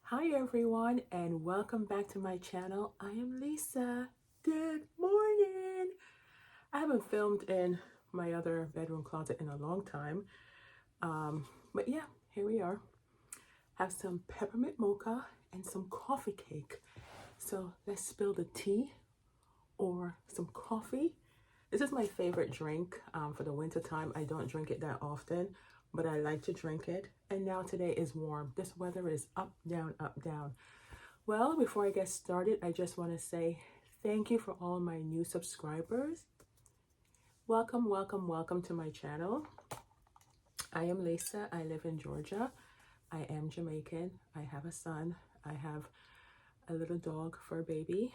Hi everyone and welcome back to my channel. I am Lisa. Good morning. I haven't filmed in my other bedroom closet in a long time. But yeah, here we are. Have some peppermint mocha and some coffee cake. So let's spill the tea or some coffee. This is my favorite drink for the winter time. I don't drink it that often, but I like to drink it. And now today is warm. This weather is up, down, up, down. Well, before I get started, I just want to say thank you for all my new subscribers. Welcome, welcome, welcome to my channel. I am Lisa. I live in Georgia. I am Jamaican. I have a son. I have a little dog for a baby.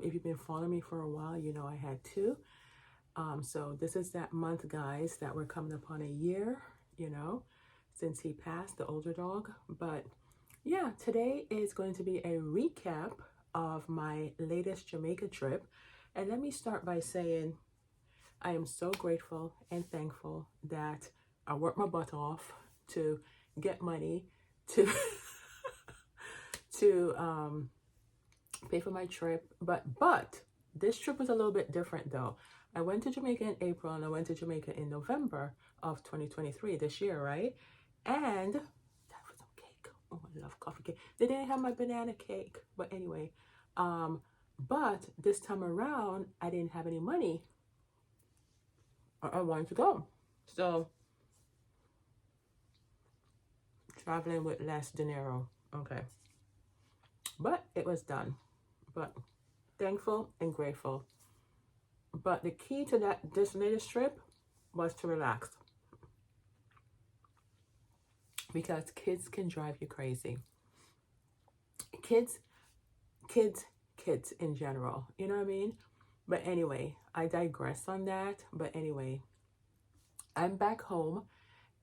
If you've been following me for a while, you know I had two. So this is that month, guys, that we're coming upon a year, since he passed, the older dog. But yeah, today is going to be a recap of my latest Jamaica trip. And let me start by saying I am so grateful and thankful that I worked my butt off to get money to to pay for my trip. But this trip was a little bit different though. I went to Jamaica in April and I went to Jamaica in November of 2023, this year, right? And time for some cake. Oh, I love coffee cake. They didn't have my banana cake, but anyway. But this time around, I didn't have any money. I wanted to go. So, traveling with less dinero. Okay. But it was done. But thankful and grateful. But the key to this latest trip was to relax. Because kids can drive you crazy. Kids in general. You know what I mean? But anyway, I digress on that. But anyway, I'm back home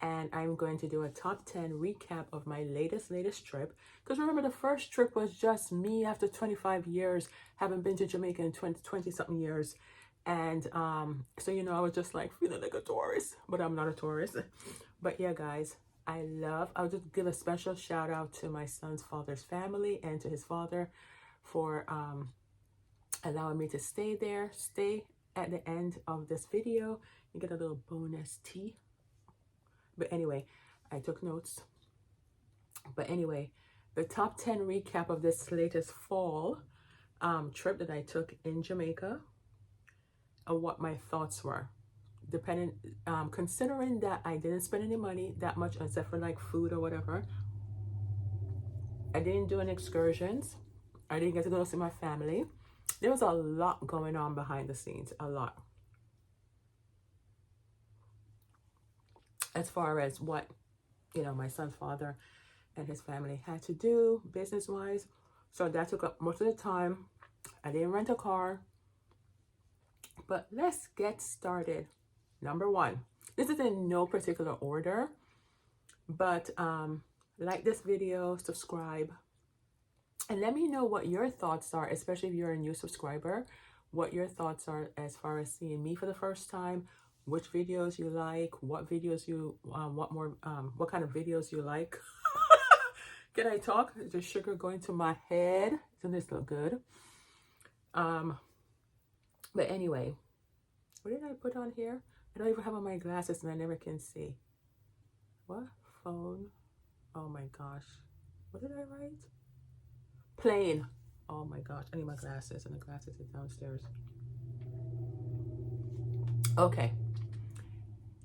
and I'm going to do a top 10 recap of my latest trip. Because remember, the first trip was just me after 25 years, having been to Jamaica in 20 something years. And so, I was just like feeling like a tourist, but I'm not a tourist. But yeah, guys, I'll just give a special shout out to my son's father's family and to his father for allowing me to stay at the end of this video. You get a little bonus tea. But anyway, I took notes. But anyway, the top 10 recap of this latest fall trip that I took in Jamaica, what my thoughts were. Considering that I didn't spend any money that much except for like food or whatever. I didn't do any excursions. I didn't get to go see my family. There was a lot going on behind the scenes, a lot. As far as what, my son's father and his family had to do business-wise. So that took up most of the time. I didn't rent a car. But let's get started. Number one. This is in no particular order. But like this video, subscribe. And let me know what your thoughts are, especially if you're a new subscriber. What your thoughts are as far as seeing me for the first time. Which videos you like. What videos you, what kind of videos you like. Can I talk? Is there sugar going to my head? Doesn't this look good? But anyway, what did I put on here? I don't even have on my glasses and I never can see. What? Phone? Oh my gosh. What did I write? Plane. Oh my gosh. I need my glasses and the glasses are downstairs. Okay.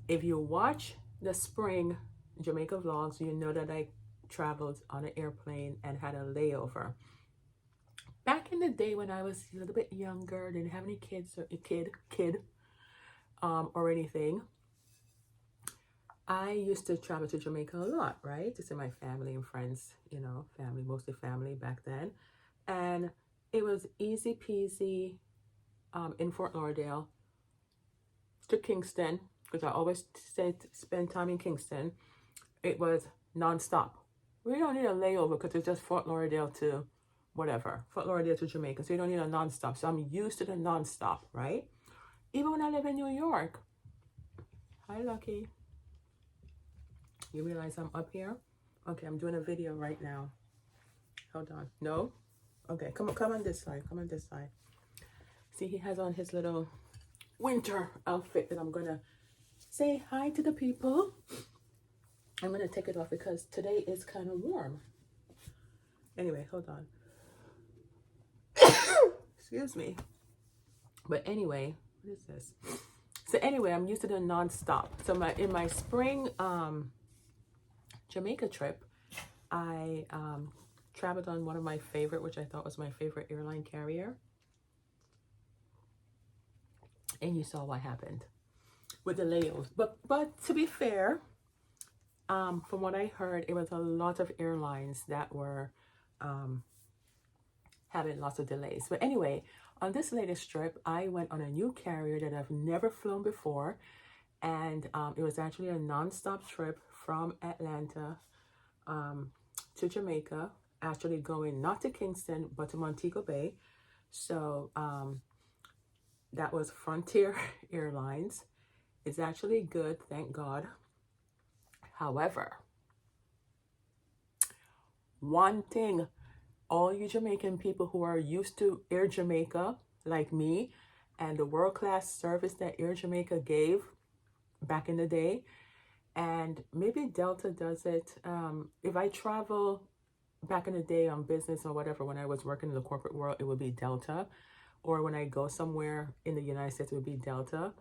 If you watch the spring Jamaica vlogs, you know that I traveled on an airplane and had a layover. Back in the day when I was a little bit younger, didn't have any kids or or anything, I used to travel to Jamaica a lot, right? To see my family and friends, mostly family back then. And it was easy peasy in Fort Lauderdale to Kingston, because I always spend time in Kingston. It was nonstop. We don't need a layover because it's just Fort Lauderdale to whatever, Fort Lauderdale to Jamaica. So you don't need a nonstop. So I'm used to the nonstop, right? Even when I live in New York. Hi, Lucky. You realize I'm up here? Okay, I'm doing a video right now. Hold on. No? Okay, come on this side. Come on this side. See, he has on his little winter outfit that I'm gonna say hi to the people. I'm gonna take it off because today is kind of warm. Anyway, hold on. Excuse me. But anyway, what is this? So anyway, I'm used to the non-stop. So in my spring Jamaica trip, I traveled on one of my favorite, which I thought was my favorite airline carrier. And you saw what happened with the layovers. But to be fair, from what I heard, it was a lot of airlines that were having lots of delays. But anyway, on this latest trip, I went on a new carrier that I've never flown before. And it was actually a non-stop trip from Atlanta to Jamaica, actually going not to Kingston, but to Montego Bay. So that was Frontier Airlines. It's actually good, thank God. However, one thing, all you Jamaican people who are used to Air Jamaica, like me, and the world-class service that Air Jamaica gave back in the day, and maybe Delta does it. If I travel back in the day on business or whatever, when I was working in the corporate world, it would be Delta. Or when I go somewhere in the United States, it would be Delta.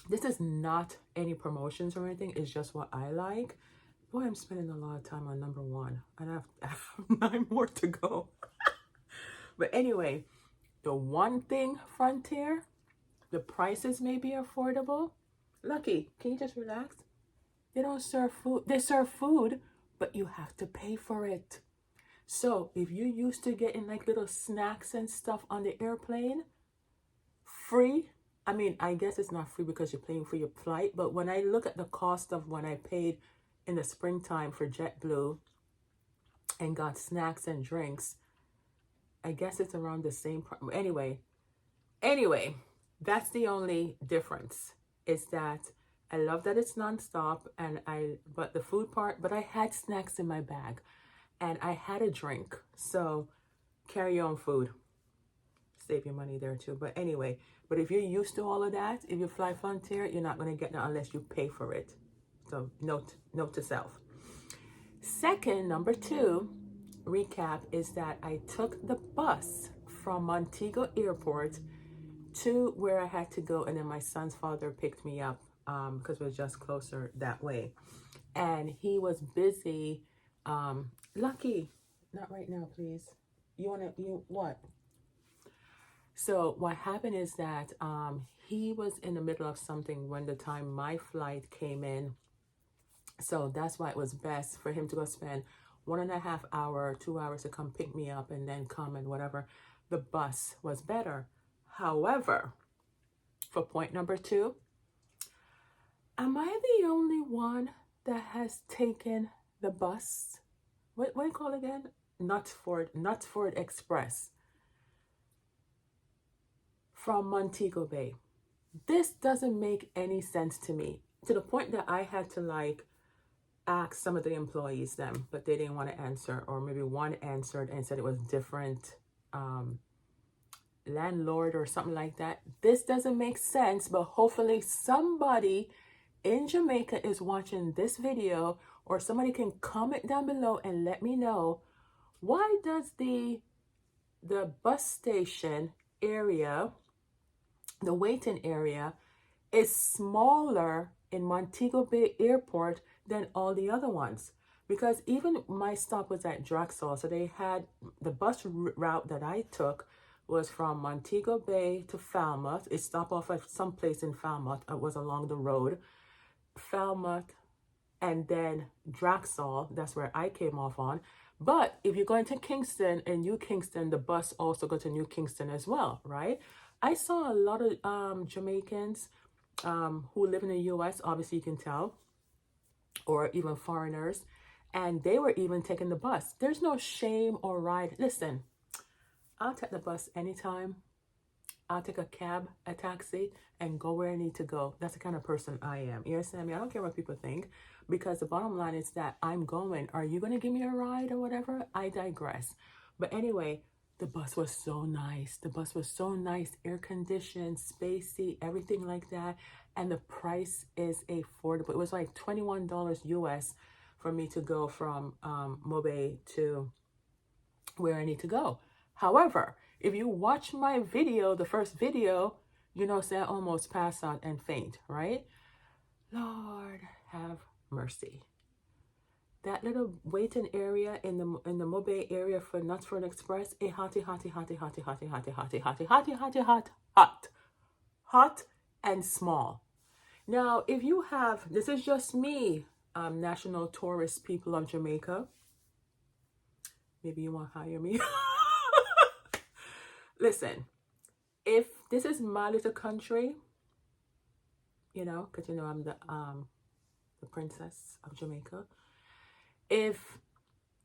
This is not any promotions or anything. It's just what I like. Boy, I'm spending a lot of time on number one. And I have 9 more to go. But anyway, the one thing, Frontier, the prices may be affordable. Lucky, can you just relax? They don't serve food. They serve food, but you have to pay for it. So if you're used to getting like little snacks and stuff on the airplane, free. I mean, I guess it's not free because you're paying for your flight. But when I look at the cost of when I paid in the springtime for JetBlue and got snacks and drinks, I guess it's around the same. Anyway, that's the only difference, is that I love that it's nonstop, but the food part, but I had snacks in my bag and I had a drink. So carry your own food. Save your money there too. But anyway, but if you're used to all of that, if you fly Frontier, you're not going to get that unless you pay for it. So note to self. Second, number 2, recap, is that I took the bus from Montego Airport to where I had to go, and then my son's father picked me up because it was just closer that way. And he was busy. Lucky, not right now, please. You what? So what happened is that he was in the middle of something when the time my flight came in. So that's why it was best for him to go spend 1.5 hours, 2 hours to come pick me up and then come and whatever. The bus was better. However, for point number 2, am I the only one that has taken the bus? What do you call it again? Knutsford Express from Montego Bay. This doesn't make any sense to me, to the point that I had to ask some of the employees them, but they didn't want to answer, or maybe one answered and said it was different landlord or something like that. This doesn't make sense, but hopefully somebody in Jamaica is watching this video, or somebody can comment down below and let me know, why does the bus station area, the waiting area, is smaller in Montego Bay Airport than all the other ones? Because even my stop was at Draxall, so they had the bus route that I took was from Montego Bay to Falmouth. It stopped off at some place in Falmouth. It was along the road. Falmouth, and then Draxall, that's where I came off on. But if you're going to Kingston and New Kingston, the bus also goes to New Kingston as well, right? I saw a lot of Jamaicans who live in the US, obviously you can tell, or even foreigners, and they were even taking the bus. There's no shame or ride. Listen, I'll take the bus anytime, I'll take a cab, a taxi, and go where I need to go. That's the kind of person I am. You understand me? I don't care what people think, because the bottom line is that I'm going. Are you going to give me a ride or whatever? I digress. But anyway, the bus was so nice. The bus was so nice, air conditioned, spacey, everything like that. And the price is affordable. It was like $21 US for me to go from Mobe to where I need to go. However, if you watch my video, the first video, you know, say I almost pass out and faint, right? Lord have mercy. That little waiting area in the Mobe area for Knutsford Express, a hot and small. Now, if you have, this is just me, national tourist people of Jamaica. Maybe you want to hire me. Listen, if this is my little country, you know, because you know I'm the princess of Jamaica. If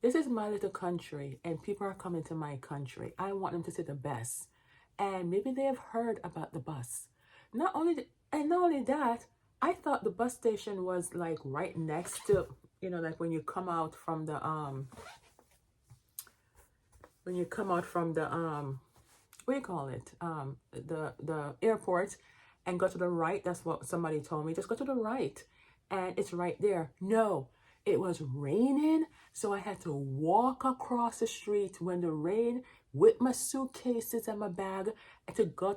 this is my little country and people are coming to my country, I want them to see the best. And maybe they have heard about the bus. Not only that, I thought the bus station was like right next to, you know, like when you come out from the what do you call it? The airport, and go to the right. That's what somebody told me. Just go to the right and it's right there. No, it was raining, so I had to walk across the street when the rain with my suitcases and my bag to go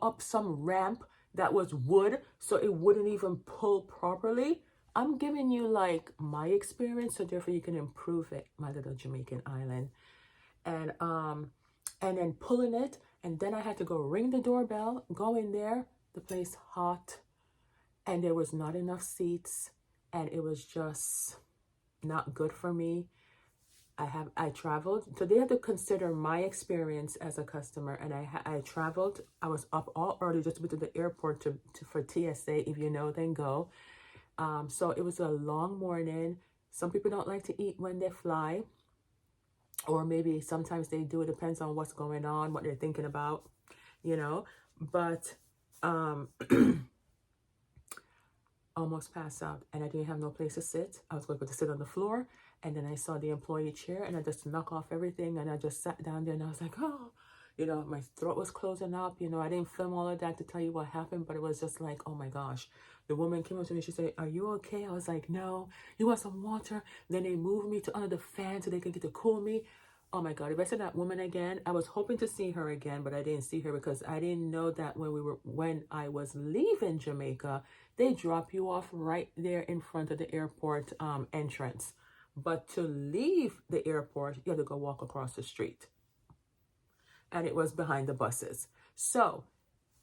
up some ramp that was wood, so it wouldn't even pull properly. I'm giving you like my experience, so therefore you can improve it, my little Jamaican island. And then pulling it, and then I had to go ring the doorbell, go in there, the place hot, and there was not enough seats, and it was just not good for me. I traveled, so they had to consider my experience as a customer, and I traveled. I was up all early just to be to the airport for TSA. If you know, then go. So it was a long morning. Some people don't like to eat when they fly, or maybe sometimes they do. It depends on what's going on, what they're thinking about, you know. But almost passed out, and I didn't have no place to sit. I was going to sit on the floor, and then I saw the employee chair, and I just knocked off everything, and I just sat down there, and I was like, oh, you know, my throat was closing up. You know, I didn't film all of that to tell you what happened, but it was just like, oh my gosh. The woman came up to me, she said, are you okay? I was like, no. You want some water? Then they moved me to under the fan so they could get to cool me. Oh my God, if I said that woman again, I was hoping to see her again, but I didn't see her because I didn't know that when I was leaving Jamaica, they drop you off right there in front of the airport entrance. But to leave the airport, you have to go walk across the street. And it was behind the buses. So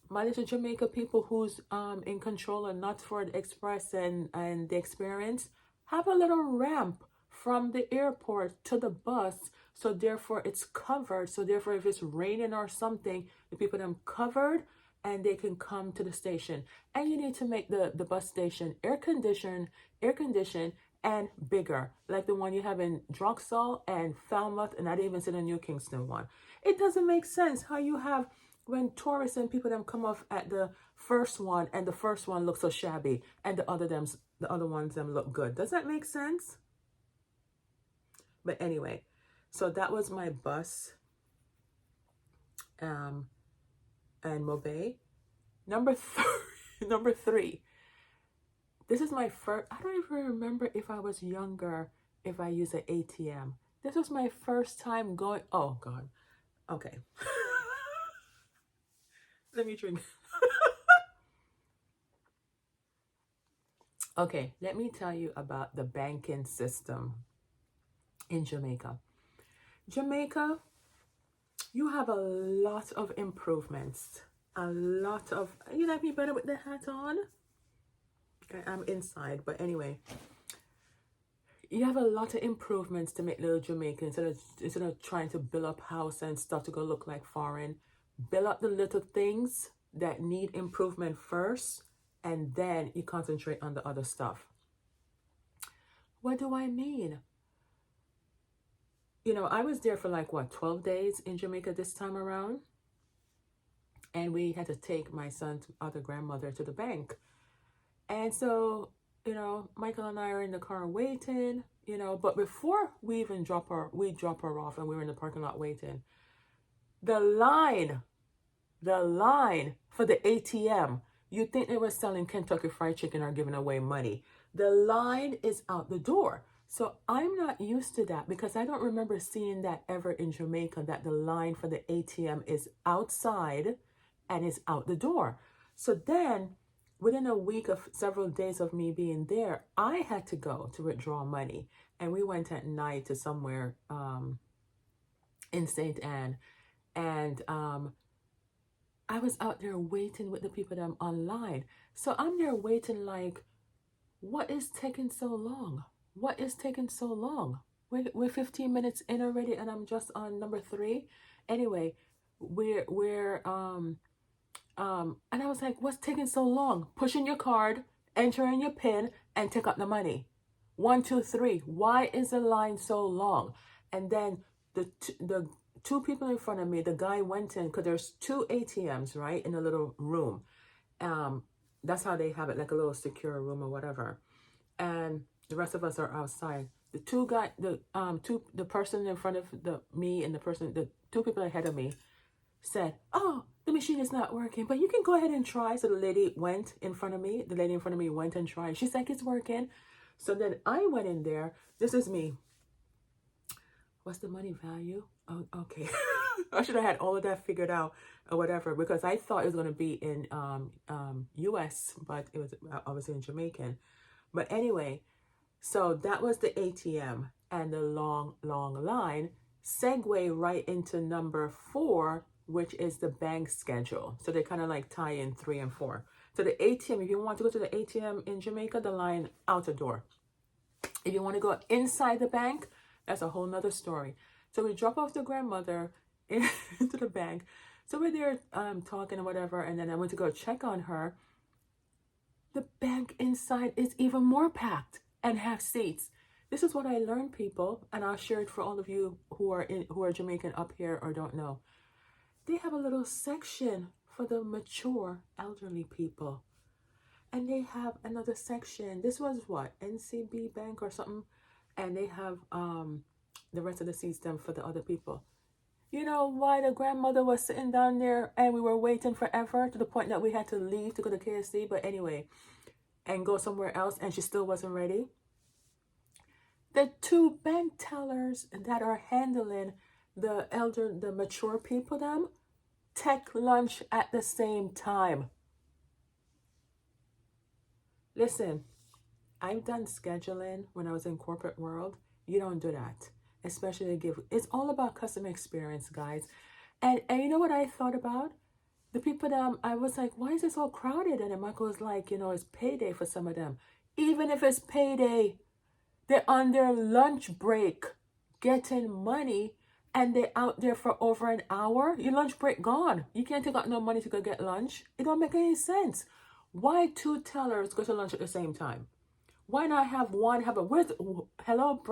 my little Jamaica people who's in control of Knutsford Express and the experience, have a little ramp from the airport to the bus, so therefore it's covered. So therefore, if it's raining or something, the people them covered and they can come to the station. And you need to make the bus station air conditioned, and bigger, like the one you have in Droxall and Falmouth, and I didn't even see the New Kingston one. It doesn't make sense how you have, when tourists and people them come off at the first one, and the first one looks so shabby, and the other ones them look good. Does that make sense? But anyway, so that was my bus and Mobe. Number three. This is my first, I don't even remember if I was younger, if I used an ATM. This was my first time going, oh God. Okay. Let me drink. Okay, let me tell you about the banking system in Jamaica. Jamaica, you have a lot of improvements. You like me better with the hat on? I'm inside, but anyway. You have a lot of improvements to make little Jamaica instead of trying to build up house and stuff to go look like foreign. Build up the little things that need improvement first, and then you concentrate on the other stuff. What do I mean? You know, I was there for like, what, 12 days in Jamaica this time around? and we had to take my son's other grandmother to the bank. And so, you know, Michael and I are in the car waiting, you know, but before we even drop her off, and we were in the parking lot waiting. The line for the ATM, you'd think they were selling Kentucky Fried Chicken or giving away money. The line is out the door. So I'm not used to that, because I don't remember seeing that ever in Jamaica, that the line for the ATM is outside and is out the door. So then, within a week of several days of me being there, I had to go to withdraw money. And we went at night to somewhere in St. Anne. And I was out there waiting with the people that I'm online. So I'm there waiting like, what is taking so long? What is taking so long? We're 15 minutes in already, and I'm just on number 3. Anyway, and I was like, what's taking so long? Push in your card, enter in your PIN, and take out the money. 1, 2, 3. Why is the line so long? And then the two people in front of me, the guy went in, because there's 2 ATMs, right, in a little room. That's how they have it, like a little secure room or whatever. And the rest of us are outside. The person in front of me and the 2 people ahead of me said, oh, the machine is not working, but you can go ahead and try. So the lady went in front of me. The lady in front of me went and tried. She's like, it's working. So then I went in there. This is me. What's the money value? Oh, okay. I should have had all of that figured out or whatever, because I thought it was going to be in US, but it was obviously in Jamaican. But anyway, so that was the ATM, and the long line segue right into number 4, which is the bank schedule. So they kind of like tie in 3 and 4. So the ATM, if you want to go to the ATM in Jamaica, the line out the door. If you want to go inside the bank, that's a whole nother story. So we drop off the grandmother into the bank. So we're there talking or whatever, and then I went to go check on her. The bank inside is even more packed and have seats. This is what I learned, people, and I'll share it for all of you who are Jamaican up here or don't know. They have a little section for the mature elderly people, and they have another section. This was what, NCB Bank or something, and they have the rest of the seats then for the other people. You know why the grandmother was sitting down there and we were waiting forever, to the point that we had to leave to go to KFC, but anyway, and go somewhere else, and she still wasn't ready? The 2 bank tellers that are handling the mature people, them, take lunch at the same time. Listen, I've done scheduling when I was in corporate world. You don't do that. Especially it's all about customer experience, guys. And you know what I thought about? The people that I was like, why is it so crowded? And then Michael was like, you know, it's payday for some of them. Even if it's payday, they're on their lunch break getting money, and they're out there for over an hour. Your lunch break gone. You can't take out no money to go get lunch. It don't make any sense. Why 2 tellers go to lunch at the same time? Why not have one? Hello,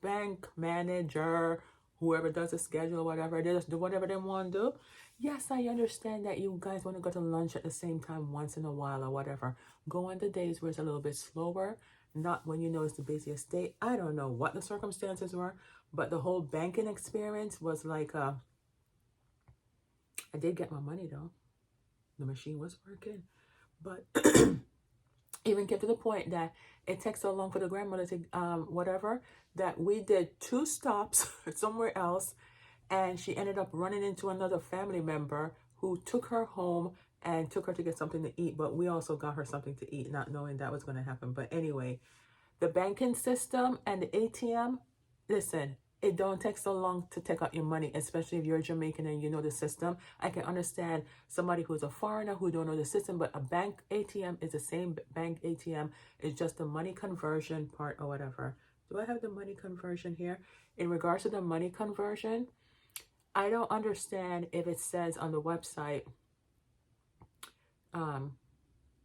bank manager, whoever does the schedule or whatever. They just do whatever they want to do. Yes, I understand that you guys want to go to lunch at the same time once in a while or whatever. Go on the days where it's a little bit slower, not when you know it's the busiest day. I don't know what the circumstances were, but the whole banking experience was like, I did get my money though. The machine was working, but even get to the point that it takes so long for the grandmother to whatever, that we did 2 stops somewhere else, and she ended up running into another family member who took her home and took her to get something to eat. But we also got her something to eat, not knowing that was going to happen. But anyway, the banking system and the ATM, listen, it don't take so long to take out your money, especially if you're Jamaican and you know the system. I can understand somebody who's a foreigner who don't know the system, but a bank ATM is the same bank ATM. It's just the money conversion part or whatever. Do I have the money conversion here? In regards to the money conversion, I don't understand if it says on the website, $1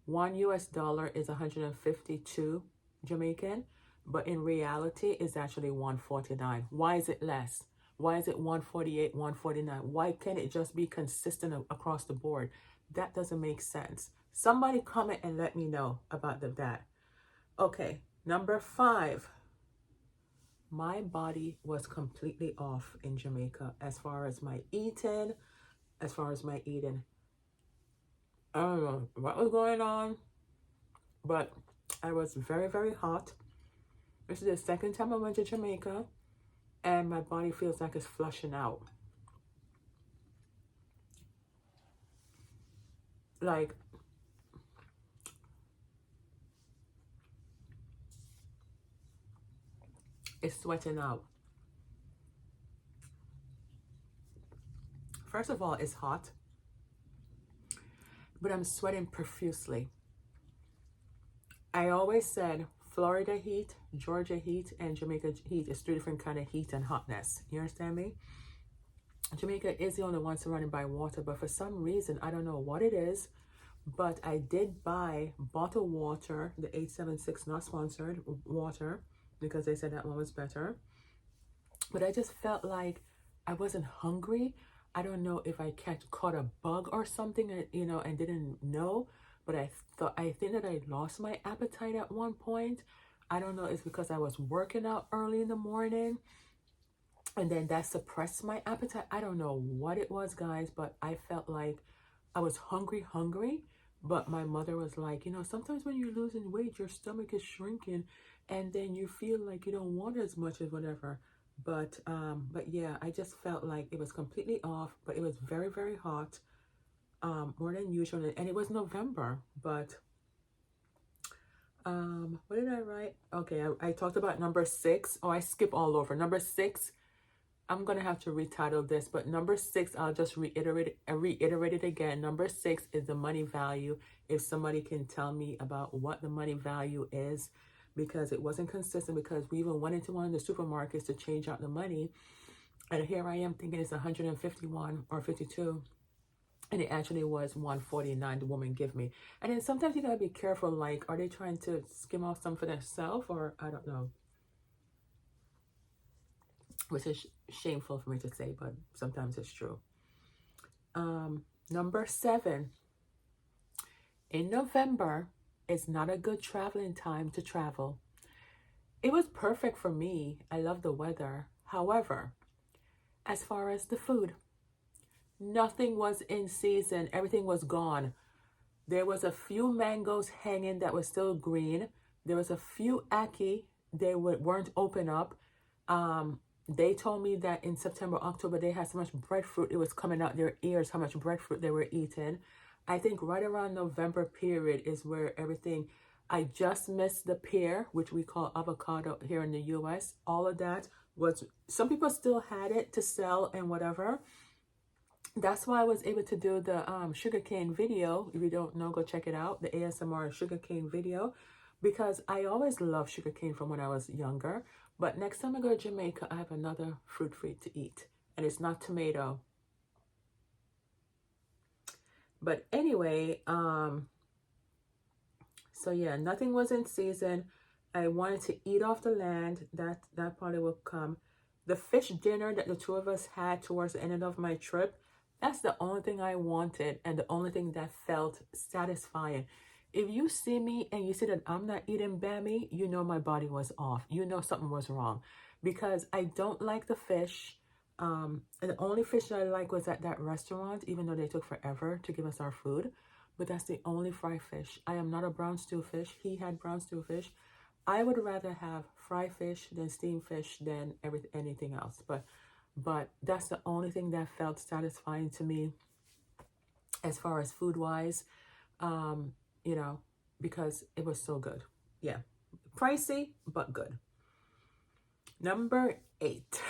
US is 152 Jamaican, but in reality, it's actually 149. Why is it less? Why is it 148, 149? Why can't it just be consistent across the board? That doesn't make sense. Somebody comment and let me know about that. Okay, number 5. My body was completely off in Jamaica as far as my eating, I don't know what was going on, but I was very, very hot. This is the second time I went to Jamaica, and my body feels like it's flushing out. Like, it's sweating out. First of all, it's hot, but I'm sweating profusely. I always said Florida heat, Georgia heat, and Jamaica heat is 3 different kind of heat and hotness. You understand me? Jamaica is the only one surrounded by water, but for some reason, I don't know what it is, but I did buy bottled water, the 876, not sponsored, water, because they said that one was better. But I just felt like I wasn't hungry. I don't know if I caught a bug or something, you know, and didn't know. But I think that I lost my appetite at one point. I don't know. It's because I was working out early in the morning, and then that suppressed my appetite. I don't know what it was, guys, but I felt like I was hungry. But my mother was like, you know, sometimes when you're losing weight, your stomach is shrinking, and then you feel like you don't want as much as whatever. But yeah, I just felt like it was completely off, but it was very, very hot, more than usual. And it was November, but what did I write? Okay, I talked about number 6. Oh, I skip all over. Number 6, I'm gonna have to retitle this, but number 6, I'll just reiterate it again. Number 6 is the money value. If somebody can tell me about what the money value is, because it wasn't consistent, because we even went into one of the supermarkets to change out the money, and here I am thinking it's 151 or 52, and it actually was 149 the woman give me. And then sometimes you gotta be careful, like, are they trying to skim off some for themselves, or I don't know, which is shameful for me to say, but sometimes it's true. Number 7, in November is not a good traveling time to travel. It was perfect for me. I love the weather. However, as far as the food, nothing was in season. Everything was gone. There was a few mangoes hanging that was still green. There was a few ackee. They weren't open up. They told me that in September, October, they had so much breadfruit, it was coming out their ears, how much breadfruit they were eating. I think right around November period is where everything, I just missed the pear, which we call avocado here in the US. All of that was, some people still had it to sell and whatever. That's why I was able to do the sugarcane video. If you don't know, go check it out, the ASMR sugarcane video, because I always loved sugarcane from when I was younger. But next time I go to Jamaica, I have another fruit to eat, and it's not tomato. But anyway, so yeah, nothing was in season. I wanted to eat off the land. That probably will come. The fish dinner that the two of us had towards the end of my trip, that's the only thing I wanted, and the only thing that felt satisfying. If you see me and you see that I'm not eating bammy, you know my body was off. You know something was wrong, because I don't like the fish. And the only fish that I like was at that restaurant, even though they took forever to give us our food. But that's the only fried fish. I am not a brown stew fish. He had brown stew fish. I would rather have fried fish than steamed fish than anything else. But that's the only thing that felt satisfying to me as far as food-wise. You know, because it was so good. Yeah. Pricey, but good. Number 8.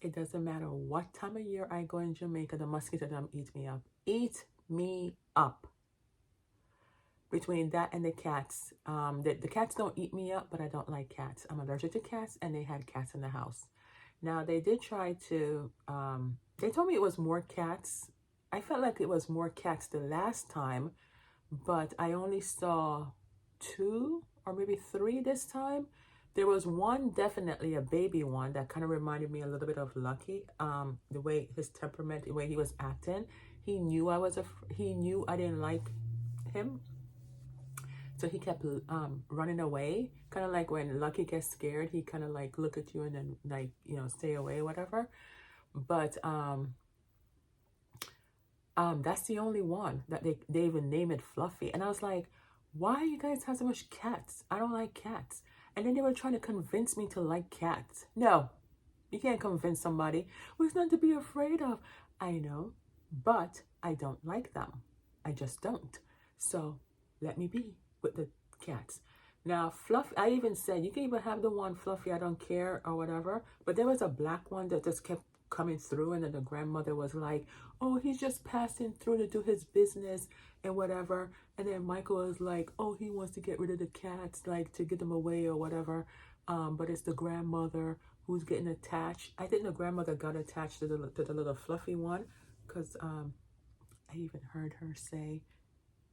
It doesn't matter what time of year I go in Jamaica, the mosquito don't eat me up. Eat me up. Between that and the cats. The cats don't eat me up, but I don't like cats. I'm allergic to cats, and they had cats in the house. Now, they did try to, they told me it was more cats. I felt like it was more cats the last time, but I only saw 2 or maybe 3 this time. There was one, definitely a baby one, that kind of reminded me a little bit of Lucky. The way his temperament, the way he was acting. He knew he knew I didn't like him, so he kept running away. Kind of like when Lucky gets scared, he kind of like look at you and then like, you know, stay away, whatever. But that's the only one that they even name it Fluffy. And I was like, why you guys have so much cats? I don't like cats. And then they were trying to convince me to like cats. No, you can't convince somebody who's not to be afraid of. I know, but I don't like them. I just don't. So let me be with the cats. Now, Fluffy, I even said, you can even have the one Fluffy, I don't care, or whatever. But there was a black one that just kept coming through, and then the grandmother was like, oh, he's just passing through to do his business and whatever. And then Michael was like, oh, he wants to get rid of the cats, like to get them away or whatever. But it's the grandmother who's getting attached. I think the grandmother got attached to the little Fluffy one, because I even heard her say,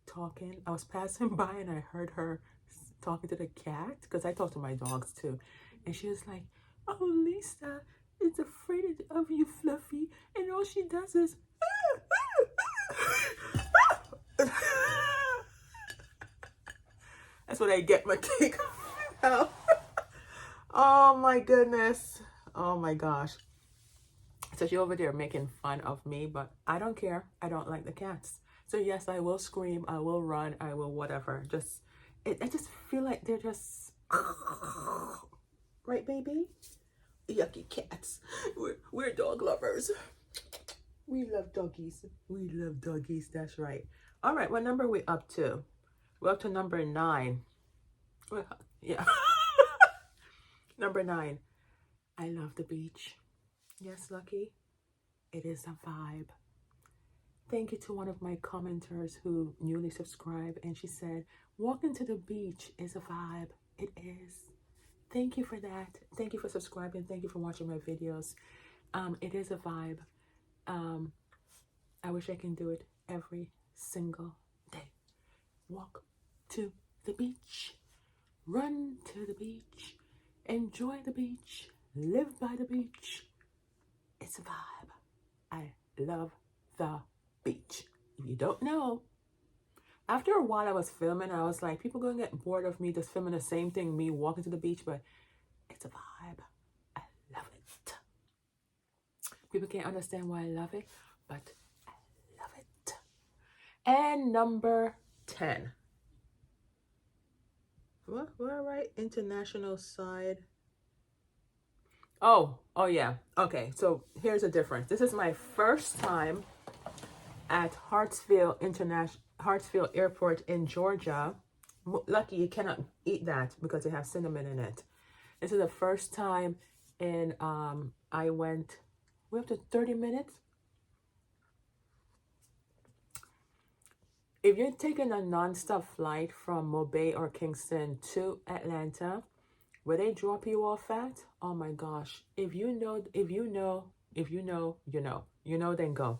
talking. I was passing by and I heard her talking to the cat, because I talk to my dogs too. And she was like, oh, Lisa is afraid of you, Fluffy, and all she does is that's what I get my cake out. Oh my goodness. Oh my gosh. So she's over there making fun of me, but I don't care. I don't like the cats. So yes, I will scream, I will run, I will whatever. I just feel like they're just right, baby? Yucky cats. We're dog lovers. We love doggies. We love doggies. That's right. All right. What number are we up to? We're up to number 9. Well, yeah. Number 9. I love the beach. Yes, Lucky. It is a vibe. Thank you to one of my commenters who newly subscribed, and she said, walking to the beach is a vibe. It is. Thank you for that. Thank you for subscribing. Thank you for watching my videos. It is a vibe. I wish I can do it every single day. Walk to the beach. Run to the beach. Enjoy the beach. Live by the beach. It's a vibe. I love the beach. If you don't know, after a while I was filming, I was like, people gonna get bored of me just filming the same thing, me walking to the beach, but it's a vibe. I love it. People can't understand why I love it, but I love it. And number 10. What? We're right. International side. Oh yeah. Okay, so here's the difference. This is my first time at Hartsfield Airport in Georgia. Lucky you cannot eat that because they have cinnamon in it. This is the first time in I went, we have to 30 minutes. If you're taking a non-stop flight from Mobay or Kingston to Atlanta, where they drop you off at, oh my gosh, if you know, then go.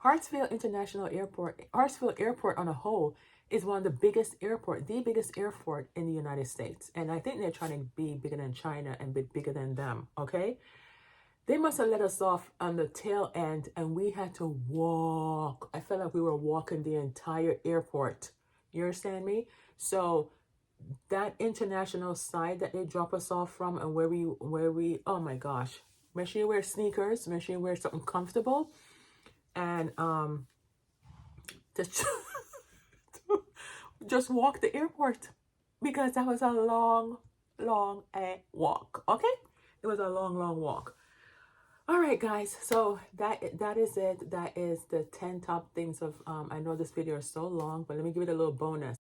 Hartsfield Airport on a whole is one of the biggest airport, the biggest airport in the United States. And I think they're trying to be bigger than China and be bigger than them, okay? They must have let us off on the tail end and we had to walk. I felt like we were walking the entire airport. You understand me? So that international side that they drop us off from and where we, oh my gosh. Make sure you wear sneakers, make sure you wear something comfortable. And just walk the airport, because that was a long walk. Okay, it was a long walk. All right, guys, so that is it. That is the 10 top things of I know this video is so long, but let me give it a little bonus.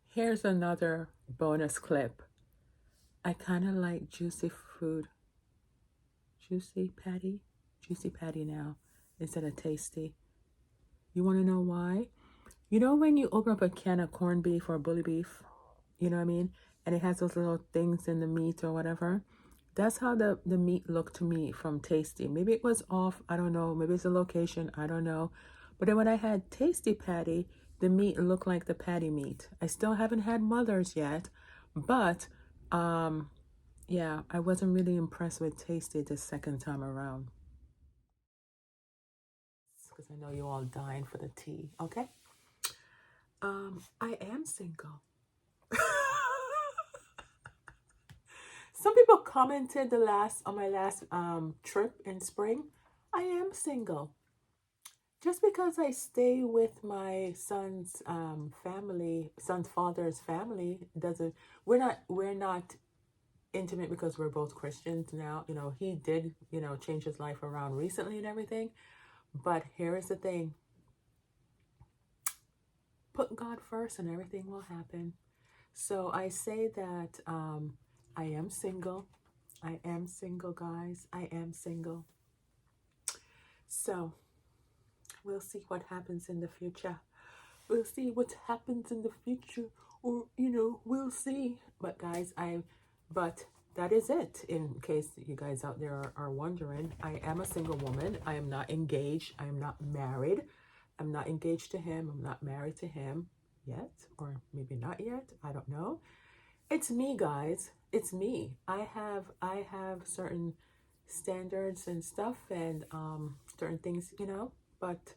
Here's another bonus clip. I kind of like juicy food. Juicy patty now instead of tasty. You want to know why? You know when you open up a can of corned beef or bully beef, you know what I mean, and it has those little things in the meat or whatever? That's how the meat looked to me from tasty. Maybe it was off, I don't know, maybe it's the location, I don't know, But then when I had Tasty Patty, the meat looked like the patty meat. I still haven't had Mother's yet, but yeah, I wasn't really impressed with Tasty the second time around. Because I know you're all dying for the tea, okay? I am single. Some people commented on my last trip in spring. I am single. Just because I stay with my son's son's father's family, doesn't we're not intimate because we're both Christians now. You know, he did, you know, change his life around recently and everything. But here is the thing. Put God first and everything will happen. So I say that I am single. I am single, guys. I am single. So we'll see what happens in the future. We'll see what happens in the future, or you know, we'll see. But guys, but that is it. In case you guys out there are wondering, I am a single woman. I am not engaged. I am not married. I'm not engaged to him. I'm not married to him yet, or maybe not yet. I don't know. It's me, guys. It's me. I have certain standards and stuff, and certain things, you know, but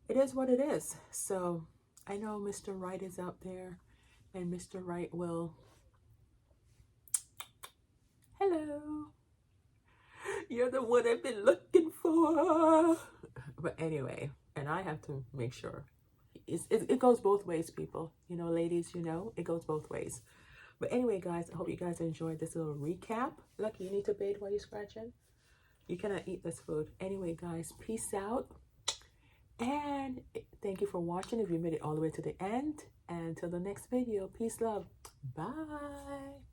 it is what it is. So I know Mr. Right is out there, and Mr. Right will, hello, you're the one I've been looking for. But anyway, and I have to make sure it goes both ways, people. You know, ladies, you know, it goes both ways. But anyway, guys, I hope you guys enjoyed this little recap. Lucky, you need to bathe while you're scratching. You cannot eat this food. Anyway, guys, peace out. And thank you for watching if you made it all the way to the end. And until the next video, peace, love. Bye.